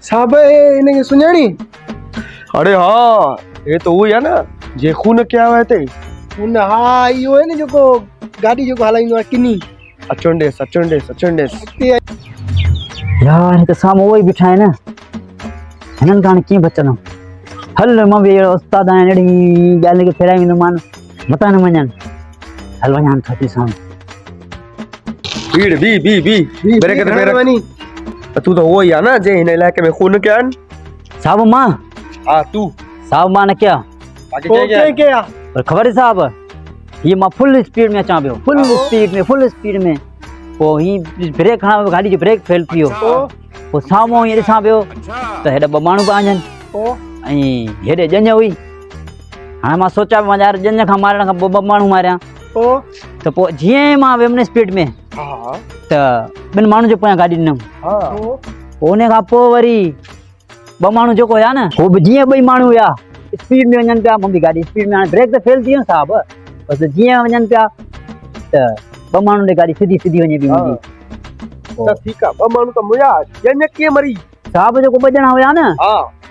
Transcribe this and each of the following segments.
साहब इनके सुञाणी? अरे हाँ ये तो वो है ना जे खून क्या हुआ थे उन हाँ यो है ना जो को गाड़ी जो को हलाइंदो आहे किनी अचंडेस यार हिते साम्हूं उहो ई बीठा आहिनि हिननि खां हाणे कीअं बचंदुमि हल मां बि अहिड़ो उस्ताद आहियां अहिड़ी ॻाल्हि खे फेराईंदोमान मता न वञनि हल वञा थी साम्हूं भीड़ बी ब्रेक तू तो वो ही है ना जे हिन इलाके में खून क्या है साहब मां हाँ तू साहब मां न क्या आगे क्या पर खबर है साहब ये मां फुल स्पीड में अचां पियो फुल स्पीड में पो ही ब्रेक हणा गाड़ी जो ब्रेक फेल थियो पो साम्हूं ये ॾिसां पियो त हेॾा ॿ माण्हू पिया वञनि ऐं हेॾे ॼञ हुई हाणे मां सोचां पियो यार ॼञ खां मारण खां ॿ माण्हू मारियां त पोइ जीअं ई मां वियुमि स्पीड में त ॿिनि माण्हुनि जे पोयां गाॾी ॾिनमि उन खां पोइ वरी ॿ माण्हू जेको हुया न उहो बि जीअं ॿई माण्हू हुया स्पीड में वञनि पिया मुंहिंजी गाॾी स्पीड में हाणे ब्रेक त फेल थी वियो साहब बसि जीअं वञनि पिया त ॿ माण्हुनि जी गाॾी सिधी वञे पई मुंहिंजी त ठीकु आहे ॿ माण्हू त मुया ॼञ कीअं मरी साहब जेको ॿ ॼणा हुया न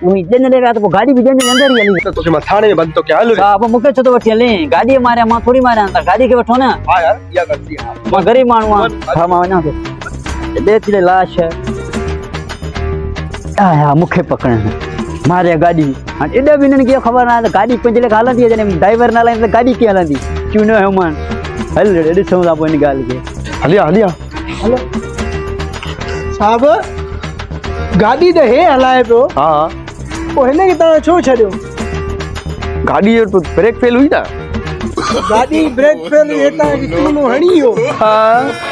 उहे ॼञ ॾे विया त पोइ गाॾी बि ॼञ अंदर ई हली तोखे मां थाणे में बंदि तो क्या हल साहब मूंखे छो थो वठी हले गाॾी मारिया मां थोरी मारियां त गाॾी खे वठो न हा यार इहा ग़लती आहे मां ग़रीब माण्हू आहियां हा मां वञां थो ॾे थी लाश हा मूंखे पकड़नि मारिया गाॾी हाणे एॾा बि हिननि खे ख़बर न आहे त गाॾी पंहिंजे लेखा हलंदी आहे जॾहिं ड्राइवर न हलाईंदो त गाॾी कीअं हलंदी क्यों न हुमान हल ॾिसूं था पोइ हिन ॻाल्हि खे हलिया हलो साहब गाड़ी तो हे हलाए पियो हाँ पोइ हिन खे तव्हां छो छॾियो गाड़ी जो ब्रेक फेल हुई ना गाड़ी ब्रेक फेल हुई तव्हांखे चूनो हणी वियो हाँ